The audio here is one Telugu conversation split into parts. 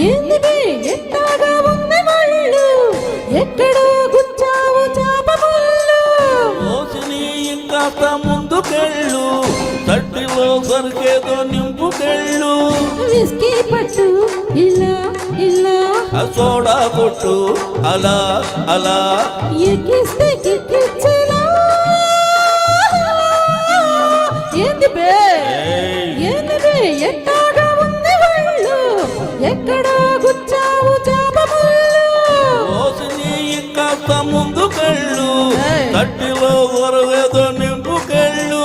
ఏంది ఎట్టాగా ఉంది వాళ్ళు ఎక్కడో గుచ్చావు చాప ముళ్ళు మోసిని ఇంకాస్త ముందుకెళ్ళు తట్టిలో సరికేదో నింపుకెళ్ళు విస్కీ పట్టు ఇలా ఇలా సోడా కొట్టు అలా అలా ఎక్కిస్తే కిక్కిచ్చేలా ఏంది బే ఎట్టాగా ఉంది వాళ్ళు ఎక్కడో గుచ్చావు చాప ముళ్ళు మోసిని ఇంకాస్త ముందుకెళ్ళు తట్టిలో సరికేదో నింపుకెళ్ళు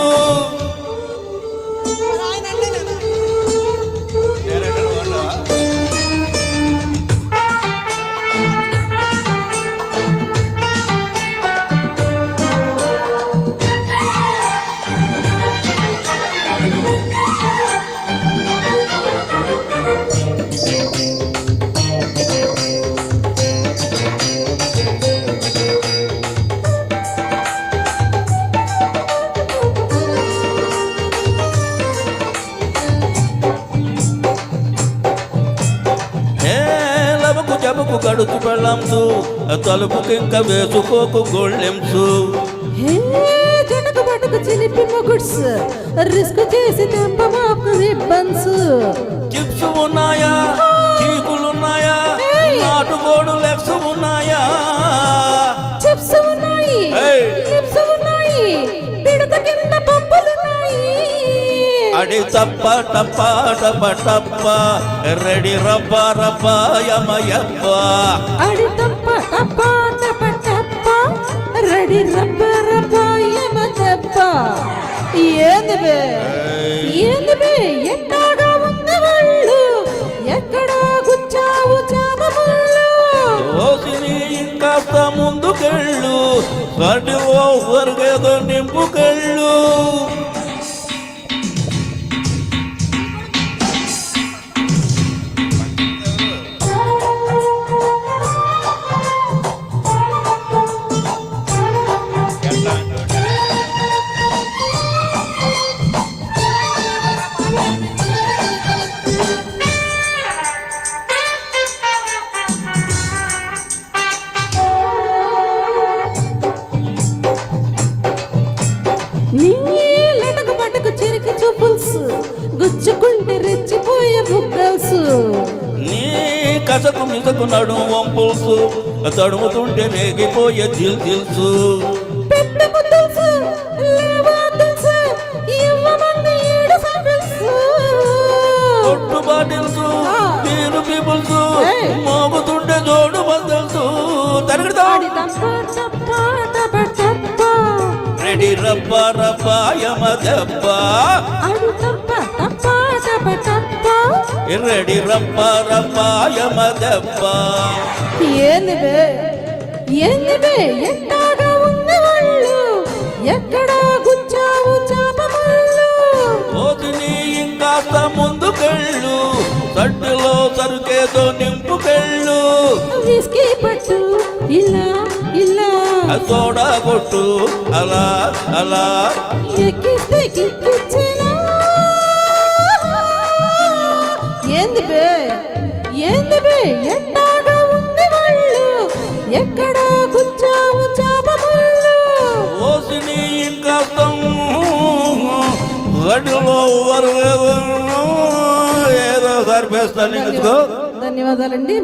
జబకు గడుచు పెళ్ళంసు తలుపుకి ఇంకా వేసుకోకు గోళ్ళెంసు జనకు పట్టుకు చిలిపి మొగుడ్స్ రిస్క్ చేసి తెంపమాకు రిబ్బన్స్ చిప్స్ ఉన్నాయా చీకులున్నాయా నాటుకోడు లెగ్స్ ఉన్నాయా చిప్స్ ఉన్నాయి చిప్స్ ఉన్నాయి పిడత కింద పప్పులున్నాయి అడి తప్ప టప్ప టప్ప టప్ప రెడీ రబ్బ రబ్బ యమ యబ్బ అడి తప్ప టప్ప టప్ప టప్ప రెడీ రబ్బ రబ్బ యమ దబ్బ ఏంది బే ఎట్టాగా ఉంది వాళ్ళు ఎక్కడో గుచ్చావు చాప ముళ్ళు ఓసిని ఇంకాస్త ముందుకెళ్ళు వాటిలో సరిగేదో నింపుకెళ్ళు నీళ్ళకు పట్టుకు చిరికి చూపుల్స్ గుచ్చుకుంటే రెచ్చిపోయే బుగ్గల్స్ నీ కసకు మిసకు నడుము వంపుల్సు తడుముతుంటే రేగిపోయే దిల్సు పెద్ద ముద్దల్స్ లేవాదల్స్ ఇవ్వమంది ఏడు సంబల్స్ కొట్టు బాటిల్స్ తీరు పీపుల్స్ మోగుతుంటే జోడు బద్దల్సు తరగడతాడి రెడీ రబ్బ రబ్బ యమ దబ్బ రెడీ రబ్బ రబ్బ యమ దబ్బ ఏంది బే ఎట్టాగా ఉంది వాళ్ళు ఎక్కడో గుచ్చావు చాప ముళ్ళు ఓసిని ఇంకాస్త ముందుకెళ్ళు తట్టులో సరుకేదో నింపుకెళ్ళు విస్కీ పట్టు ఇలా ఇలా సోడా కొట్టు అలా అలా ఎక్కిస్తే కిక్కిచ్చేలా ఏంది బే ఎట్టాగా ఉంది వాళ్ళు ఎక్కడో గుచ్చావు చాప ముళ్ళు ఓసిని ఇంకాస్త గడిలో ఏదో సరిపేస్తాను. ధన్యవాదాలండి.